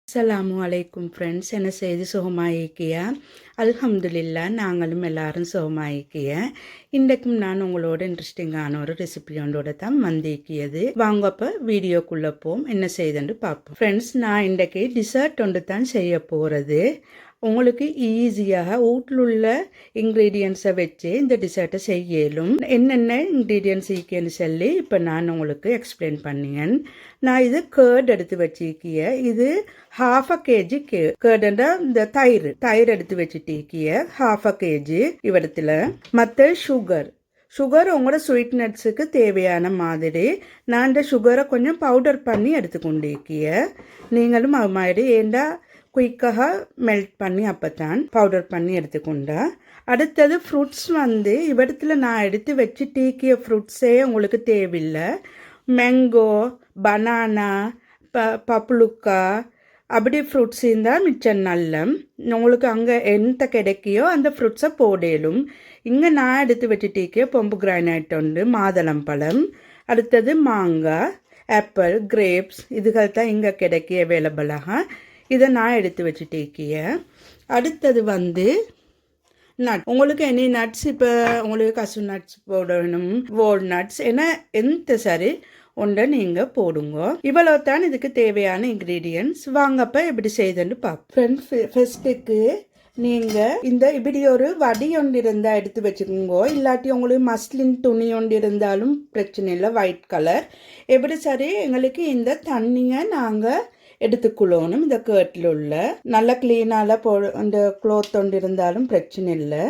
அஸ்ஸலாமு அலைக்கும் ஃப்ரெண்ட்ஸ், என்ன செய்து சுகமாயிக்கிய? அல்ஹம்துலில்லா, நாங்களும் எல்லாரும் சுகமாயிக்கிய. இன்றைக்கும் நான் உங்களோட இன்ட்ரெஸ்டிங்கான ஒரு ரெசிபி ஒன்றோட தான் வந்திருக்கியது. வாங்க அப்போ வீடியோக்குள்ளே போம், என்ன செய்துன்னு பார்ப்போம். ஃப்ரெண்ட்ஸ், நான் இன்றைக்கு டிசர்ட் ஒன்று தான் செய்ய போகிறது. உங்களுக்கு ஈஸியாக வீட்டில் உள்ள இன்க்ரீடியன்ஸை வச்சு இந்த டிசர்ட்டை செய்யலும். என்னென்ன இன்க்ரீடியன்ஸ் இருக்குன்னு சொல்லி இப்போ நான் உங்களுக்கு எக்ஸ்பிளைன் பண்ணியேன். நான் இது கேர்ட் எடுத்து வச்சிருக்கிய. இது ½ kg கேர்டுண்டா இந்த தயிர் எடுத்து வச்சுட்டிருக்கிய ½ kg இவடத்தில். மற்ற சுகர் உங்களோட ஸ்வீட் நட்ஸுக்கு தேவையான மாதிரி நான் இந்த சுகரை கொஞ்சம் பவுடர் பண்ணி எடுத்துக்கொண்டிருக்கிய. நீங்களும் அது மாதிரி ஏண்டா குயிக்காக மெல்ட் பண்ணி அப்போத்தான் பவுடர் பண்ணி எடுத்துக்கொண்டா. அடுத்தது ஃப்ரூட்ஸ் இவ்விடத்தில் நான் எடுத்து வச்சு டீக்கிய ஃப்ரூட்ஸே உங்களுக்கு தேவையில்லை. மேங்கோ, பனானா, பப்ளுக்கா அப்படி ஃப்ரூட்ஸ் இருந்தால் மிச்சம் நல்ல. உங்களுக்கு அங்கே எந்த கிடைக்கியோ அந்த ஃப்ரூட்ஸை போடலும். இங்கே நான் எடுத்து வச்சுட்டீக்கிய பொம்புகிரானைட் உண்டு, மாதுளம்பழம், அடுத்தது மாங்காய், ஆப்பிள், கிரேப்ஸ் இதுகள் தான் இங்கே கிடைக்கிய அவைலபிளாக. இதை நான் எடுத்து வச்சுட்டேக்கிய. அடுத்தது நட். உங்களுக்கு எனி நட்ஸ், இப்போ உங்களுக்கு கசு நட்ஸ் போடணும், வால்நட்ஸ், ஏன்னா எந்த சரி ஒன்றை நீங்கள் போடுங்க. இவ்வளோ தான் இதுக்கு தேவையான இன்க்ரீடியன்ட்ஸ். வாங்கப்போ எப்படி செய்யுதுன்னு பார்ப்போம். ஃப்ரெண்ட்ஸ், ஃபர்ஸ்ட்டுக்கு நீங்கள் இந்த இப்படி ஒரு வடி ஒன்று இருந்தால் எடுத்து வச்சுக்கோங்க. இல்லாட்டி உங்களுக்கு மஸ்லின் துணி ஒன்று இருந்தாலும் பிரச்சனை இல்லை, ஒயிட் கலர். எப்படி சரி எங்களுக்கு இந்த தண்ணியை நாங்கள் எடுத்துக்கொள்ளணும். இந்த கேர்ட்டில் உள்ள நல்ல க்ளீனால இந்த க்ளோத் ஒன்று இருந்தாலும் பிரச்சனை இல்லை.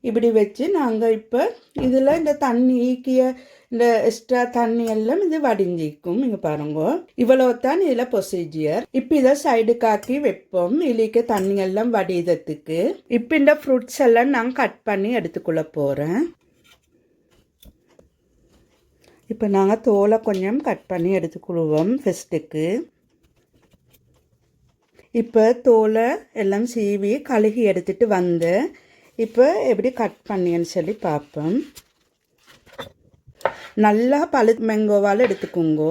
இப்படி வச்சு நாங்கள் இப்போ இதில் இந்த தண்ணி ஈக்கிய இந்த எக்ஸ்ட்ரா தண்ணி எல்லாம் இது வடிஞ்சிக்கும். இங்கே பாருங்க, இவ்வளோ தான் இதில் ப்ரொசீஜர். இப்போ இதை சைடு காக்கி வைப்போம், இலிக்க தண்ணி எல்லாம் வடிதத்துக்கு. இப்போ இந்த ஃப்ரூட்ஸ் எல்லாம் நான் கட் பண்ணி எடுத்துக்கொள்ள போகிறேன். இப்போ நாங்கள் தோலை கொஞ்சம் கட் பண்ணி எடுத்துக்கொள்வோம் ஃபஸ்ட்டுக்கு. இப்போ தோலை எல்லாம் சீவி கழுகி எடுத்துட்டு இப்போ எப்படி கட் பண்ணின்னு சொல்லி பார்ப்போம். நல்லா மேங்கோவால் எடுத்துக்கோங்க.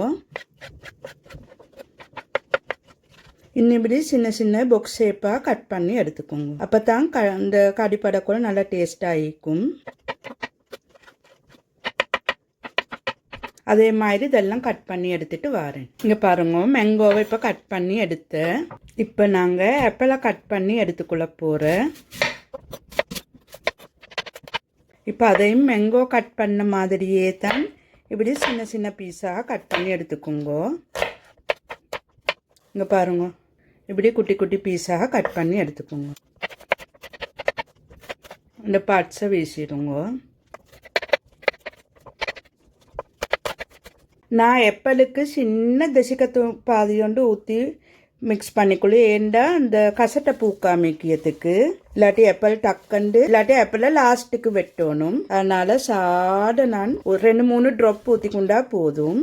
இன்னும் இப்படி சின்ன சின்ன பாக்ஸ் ஷேப்பாக கட் பண்ணி எடுத்துக்கோங்க. அப்போ தான் இந்த கடிப்படக்கூட நல்லா டேஸ்டாக இருக்கும். அதே மாதிரி இதெல்லாம் கட் பண்ணி எடுத்துட்டு வரேன். இங்கே பாருங்க, மேங்கோவை இப்போ கட் பண்ணி எடுத்தேன். இப்போ நாங்கள் ஆப்பிளை கட் பண்ணி எடுத்துக்கொள்ள போகிறேன். இப்போ அதையும் மேங்கோ கட் பண்ண மாதிரியே தான் இப்படி சின்ன சின்ன பீஸாக கட் பண்ணி எடுத்துக்கோங்க. இங்கே பாருங்க, இப்படி குட்டி குட்டி பீஸாக கட் பண்ணி எடுத்துக்கோங்க. இந்த பார்ட்ஸை வீசிடுங்க. நான் எப்பலுக்கு சின்ன தசிக்கத்து பாதியோண்டு ஊற்றி மிக்ஸ் பண்ணிக்கொள்ளு. ஏண்டா இந்த கசட்டை பூக்காமிக்கிறதுக்கு. இல்லாட்டி எப்பல் டக்கண்டு, இல்லாட்டி எப்பல லாஸ்ட்டுக்கு வெட்டணும். அதனால நான் ஒரு 2-3 ட்ராப் ஊற்றிக்கொண்டா போதும்.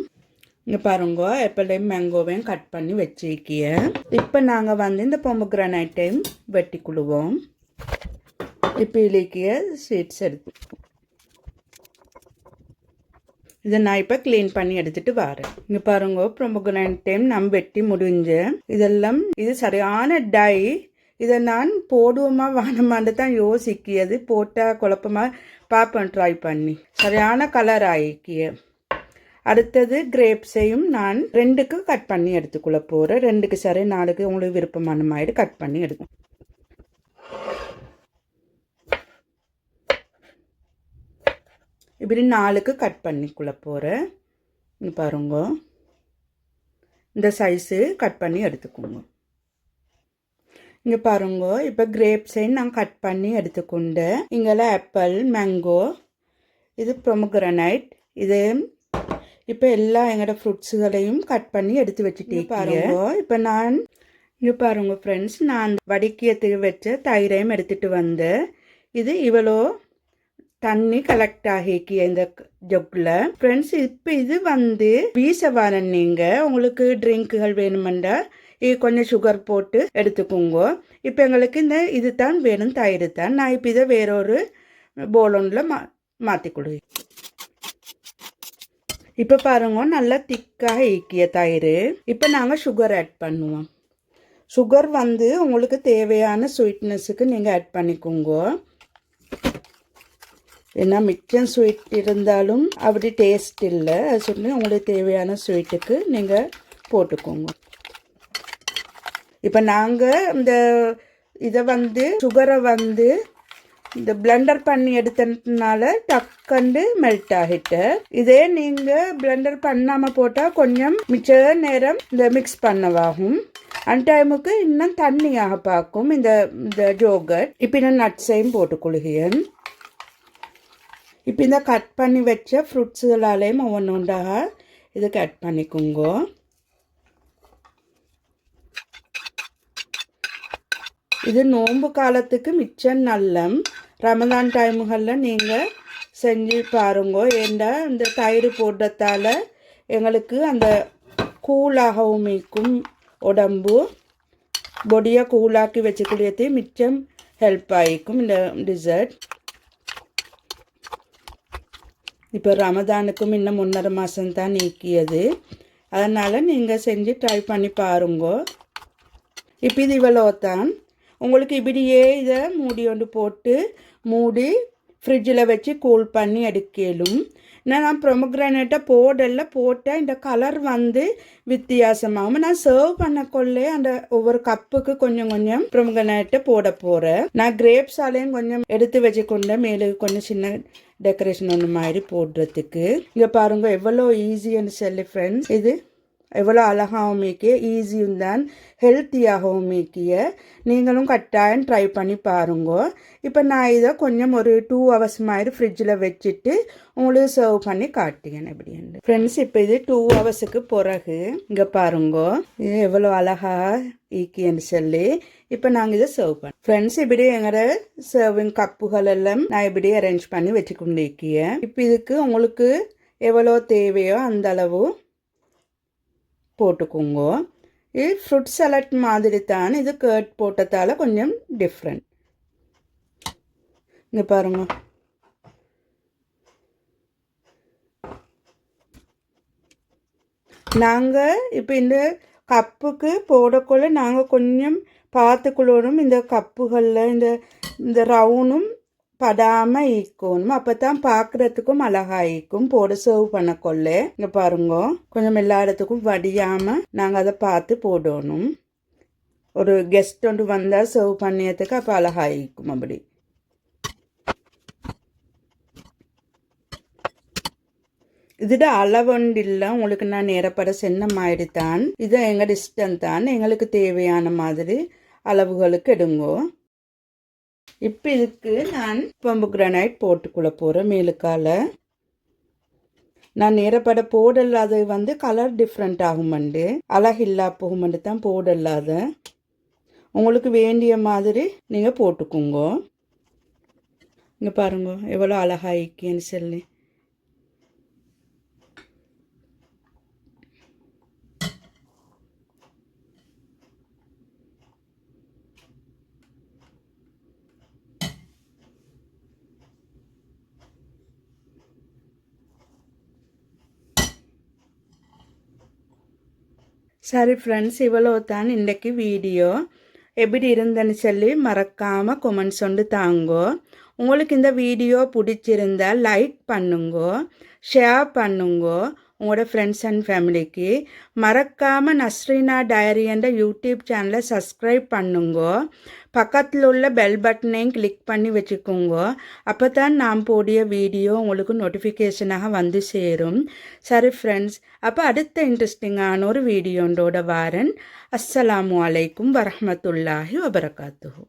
இங்கே பாருங்க, எப்பலையும் மேங்கோவையும் கட் பண்ணி வச்சிருக்கிய. இப்போ நாங்கள் இந்த பொமோகிரானைட்டையும் வெட்டிக்கொள்ளுவோம். இப்போ இலக்கிய சீட்ஸ் எடுத்து இதை நான் இப்போ க்ளீன் பண்ணி எடுத்துட்டு வரேன். இங்கே பாருங்க, பொமோகிரானைட் டைம் நம்ம வெட்டி முடிஞ்சேன். இதெல்லாம் இது சரியான டை. இதை நான் போடுவோமா வேணுமான்னு தான் யோசிக்கியது. போட்டால் குழப்பமாக பார்ப்பேன், ட்ரை பண்ணி. சரியான கலர் ஆகிக்கிய. அடுத்தது கிரேப்ஸையும் நான் 2க்கு கட் பண்ணி எடுத்துக்கொள்ள போகிறேன். 2க்கு சரி 4க்கு உங்களுக்கு விருப்பமான மாதிரி கட் பண்ணி எடுக்கும். இப்படி 4க்கு கட் பண்ணிக்குள்ள போகிறேன். பாருங்க, இந்த சைஸு கட் பண்ணி எடுத்துக்கோங்க. இங்கே பாருங்க, இப்போ கிரேப்ஸையும் நான் கட் பண்ணி எடுத்துக்கொண்டேன். இங்கெல்லாம் ஆப்பிள், மேங்கோ, இது பொமோகிரானைட். இது இப்போ எல்லா எங்களோட ஃப்ரூட்ஸுகளையும் கட் பண்ணி எடுத்து வச்சுட்டே பாருங்க. இப்போ நான் இங்கே பாருங்க ஃப்ரெண்ட்ஸ், நான் வடிக்கியத்துக்கு வச்ச தயிரையும் எடுத்துகிட்டு வந்தேன். இது இவ்வளோ தண்ணி கலெக்ட் ஆகிக்கிய இந்த ஜொக்கில். ஃப்ரெண்ட்ஸ், இப்போ இது வீச வரேன். நீங்கள் உங்களுக்கு ட்ரிங்க்குகள் வேணுமெண்டா இது கொஞ்சம் சுகர் போட்டு எடுத்துக்கோங்க. இப்போ எங்களுக்கு இது தான் வேணும், தயிர் தான். நான் இப்போ இதை வேறொரு போலோனில் மாற்றி கொடு. இப்போ பாருங்க, நல்லா திக்காக ஈக்கிய தயிர். இப்போ நாங்கள் சுகர் ஆட் பண்ணுவோம். சுகர் வந்து உங்களுக்கு தேவையான ஸ்வீட்னஸுக்கு நீங்கள் ஆட் பண்ணிக்கோங்க. ஏன்னா மிச்சம் ஸ்வீட் இருந்தாலும் அப்படி டேஸ்ட் இல்லை. அது சொல்லி உங்களுக்கு தேவையான ஸ்வீட்டுக்கு நீங்கள் போட்டுக்கோங்க. இப்போ நாங்கள் இந்த இதை வந்து சுகரை வந்து இந்த பிளெண்டர் பண்ணி எடுத்ததுனால டக்குண்டு மெல்ட் ஆகிட்டு. இதே நீங்கள் பிளெண்டர் பண்ணாமல் போட்டால் கொஞ்சம் மிச்ச நேரம் இந்த மிக்ஸ் பண்ணவாகும். அந்த டைமுக்கு இன்னும் தண்ணியாக பார்க்கும் இந்த ஜோகட். இப்போ நான் நட்ஸையும் போட்டுக்கொள்கிறேன். இப்போ இந்த கட் பண்ணி வச்ச ஃப்ரூட்ஸுகளாலேயும் ஒவ்வொன்று உண்டாக இது கட் பண்ணிக்கோங்க. இது நோன்பு காலத்துக்கு மிச்சம் நல்லம். ரமதான் டைமுகளில் நீங்கள் செஞ்சு பாருங்க. ஏண்டா இந்த தயிர் போடுறதால எங்களுக்கு அந்த கூலாகவும் இருக்கும். உடம்பு பொடியாக கூலாக்கி வச்சுக்கூடியது மிச்சம் ஹெல்ப் ஆகிக்கும் இந்த டிசர்ட். இப்போ ரமதானுக்கும் இன்னும் 1.5 மாதம்தான் நீக்கியது. அதனால் நீங்கள் செஞ்சு ட்ரை பண்ணி பாருங்க. இப்போ இது இவ்வளோ தான். உங்களுக்கு இப்படியே இதை மூடி ஒன்று போட்டு மூடி ஃப்ரிட்ஜில் வச்சு கூல் பண்ணி எடுக்கலும். நான் பொமக்ரானேட்டை போட்டால் இந்த கலர் வந்து வித்தியாசமாகும். நான் சர்வ் பண்ணக்கொள்ளே அந்த ஒவ்வொரு கப்புக்கு கொஞ்சம் கொஞ்சம் பொமக்ரானேட்டை போட போகிறேன். நான் கிரேப்ஸாலேயும் கொஞ்சம் எடுத்து வச்சுக்கொண்டேன். மேலே கொஞ்சம் சின்ன டெக்கரேஷன் ஒன்று மாதிரி போடுறதுக்கு. இங்கே பாருங்கள் எவ்வளோ ஈஸின்னு சொல்லி ஃப்ரெண்ட்ஸ். இது எவ்வளோ அழகாகவும் மீக்கிய ஈஸியும் தான் ஹெல்த்தியாகவும் மீக்கிய. நீங்களும் கட்டாயம் ட்ரை பண்ணி பாருங்க. இப்போ நான் இதை கொஞ்சம் ஒரு 2 hours மாதிரி ஃப்ரிட்ஜில் வச்சுட்டு உங்களுக்கு சர்வ் பண்ணி காட்டுகிறேன் எப்படின்னு ஃப்ரெண்ட்ஸ். இப்போ இது 2 hours பிறகு இங்கே பாருங்க இது எவ்வளோ அழகாக ஈக்கின்னு சொல்லி. இப்போ நாங்கள் இதை சர்வ் பண்ணோம் ஃப்ரெண்ட்ஸ். இப்படி எங்களோட சர்விங் கப்புகள் எல்லாம் நான் இப்படி அரேஞ்ச் பண்ணி வச்சுக்கொண்டு இருக்கேன். இப்போ இதுக்கு உங்களுக்கு எவ்வளோ தேவையோ அந்த அளவு போட்டுக்கோங்க. இது ஃப்ரூட் சலாட் மாதிரி தான். இது கர்ட் போட்டதால் கொஞ்சம் டிஃப்ரெண்ட். இங்கே பாருங்க. நாங்கள் இப்போ இந்த கப்புக்கு போடக்குள்ள நாங்கள் கொஞ்சம் பார்த்துக்கொள்ளணும். இந்த கப்புகளில் இந்த ரவுண்டும் படாமல் ஈக்கணும். அப்போ தான் பார்க்குறதுக்கும் அழகாக ஈக்கும். போட சர்வ் பண்ணக்கொள்ள இங்கே பாருங்க கொஞ்சம் எல்லா இடத்துக்கும் வடியாமல் நாங்கள் அதை பார்த்து போடணும். ஒரு கெஸ்ட் ஒன்று வந்தால் சர்வ் பண்ணியதுக்கு அப்போ அழகாக ஈக்கும். அப்படி இதோட அளவுண்டு இல்லை. உங்களுக்கு நான் நேரப்பட சென்ன மாதிரி தான். இது எங்கள் இஷ்டம் தான். எங்களுக்கு தேவையான மாதிரி அளவுகளுக்கு எடுங்கோ. இப்போ இதுக்கு நான் பொமக்ரானேட் போட்டுக்குள்ள போகிறேன் மேலுக்கால. நான் நேரப்பட போடலாத வந்து கலர் டிஃப்ரெண்ட் ஆகுமண்டு அழகில்லா போகுமண்டு தான் போடலாத. உங்களுக்கு வேண்டிய மாதிரி நீங்கள் போட்டுக்கோங்க. இங்கே பாருங்க எவ்வளோ அழகாயிக்குன்னு சொல்லி. சரி ஃப்ரெண்ட்ஸ், இவ்வளோ தான் இன்றைக்கு வீடியோ. எப்படி இருந்தேன்னு சொல்லி மறக்காமல் கொமெண்ட்ஸ் ஒன்று தாங்கோ. உங்களுக்கு இந்த வீடியோ பிடிச்சிருந்தால் லைக் பண்ணுங்கோ, ஷேர் பண்ணுங்கோ உங்களோட ஃப்ரெண்ட்ஸ் அண்ட் ஃபேமிலிக்கு. மறக்காமல் நஸ்ரீனா டைரி என்ற யூடியூப் சேனலை சப்ஸ்கிரைப் பண்ணுங்கோ. பக்கத்தில் உள்ள பெல் பட்டனையும் கிளிக் பண்ணி வச்சுக்கோங்க. அப்போ தான் நான் போடிய வீடியோ உங்களுக்கு நோட்டிஃபிகேஷனாக வந்து சேரும். சரி ஃப்ரெண்ட்ஸ், அப்போ அடுத்த இன்ட்ரெஸ்டிங்கான ஒரு வீடியோண்டோட வாரன். அஸ்ஸலாமு அலைக்கும் வரஹ்மத்துல்லாஹி வபரகாத்துஹு.